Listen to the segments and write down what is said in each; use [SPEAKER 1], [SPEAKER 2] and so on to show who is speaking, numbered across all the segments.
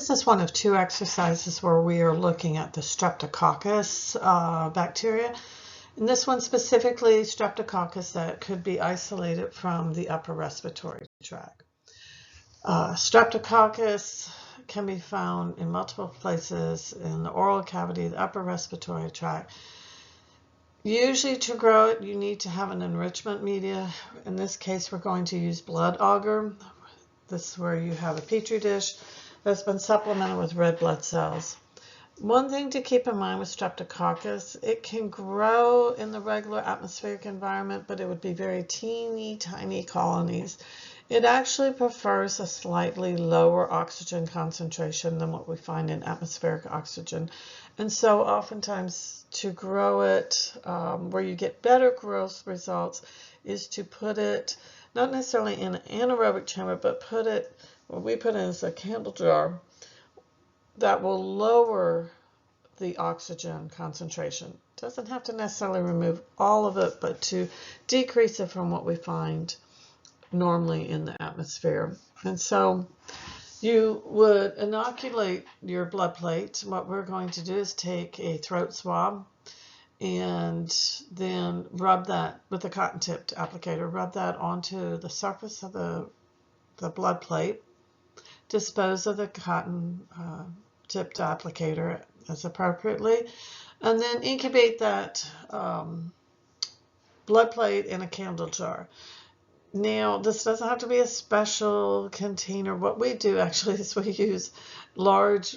[SPEAKER 1] This is one of two exercises where we are looking at the Streptococcus bacteria. In this one specifically, Streptococcus that could be isolated from the upper respiratory tract. Streptococcus can be found in multiple places in the oral cavity, the upper respiratory tract. Usually to grow it, you need to have an enrichment media. In this case, we're going to use blood agar. This is where you have a petri dish that's been supplemented with red blood cells. One thing to keep in mind with Streptococcus, it can grow in the regular atmospheric environment, but it would be very teeny tiny colonies. It actually prefers a slightly lower oxygen concentration than what we find in atmospheric oxygen. And so oftentimes to grow it, where you get better growth results, is to put it not necessarily in an anaerobic chamber, but put it, what we put in is a candle jar that will lower the oxygen concentration. Doesn't have to necessarily remove all of it, but to decrease it from what we find normally in the atmosphere. And so you would inoculate your blood plate. What we're going to do is take a throat swab and then rub that with a cotton-tipped applicator, rub that onto the surface of the blood plate, dispose of the cotton-tipped applicator as appropriately, and then incubate that blood plate in a candle jar. Now, this doesn't have to be a special container. What we do actually is we use large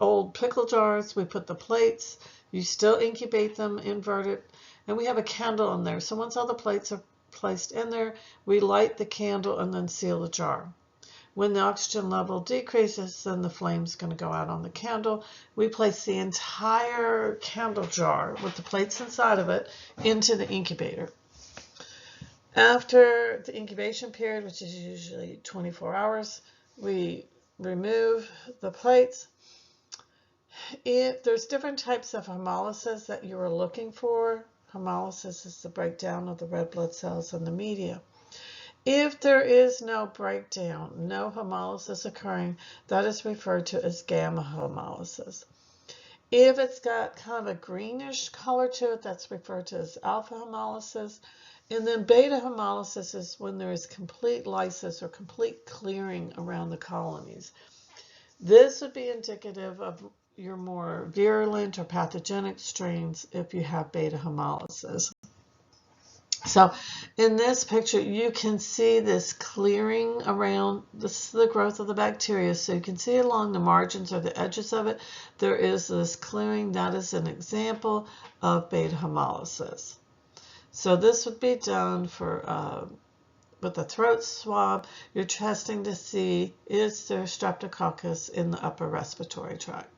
[SPEAKER 1] old pickle jars. We put the plates, you still incubate them, invert it, and we have a candle in there. So once all the plates are placed in there, we light the candle and then seal the jar. When the oxygen level decreases, then the flame's going to go out on the candle. We place the entire candle jar with the plates inside of it into the incubator. After the incubation period, which is usually 24 hours, we remove the plates. If there's different types of hemolysis that you are looking for, hemolysis is the breakdown of the red blood cells in the media. If there is no breakdown, no hemolysis occurring, that is referred to as gamma hemolysis. If it's got kind of a greenish color to it, that's referred to as alpha hemolysis. And then beta hemolysis is when there is complete lysis or complete clearing around the colonies. This would be indicative of your more virulent or pathogenic strains if you have beta hemolysis. So in this picture, you can see this clearing around, this is the growth of the bacteria. So you can see along the margins or the edges of it, there is this clearing. That is an example of beta hemolysis. So this would be done for with a throat swab. You're testing to see, is there Streptococcus in the upper respiratory tract.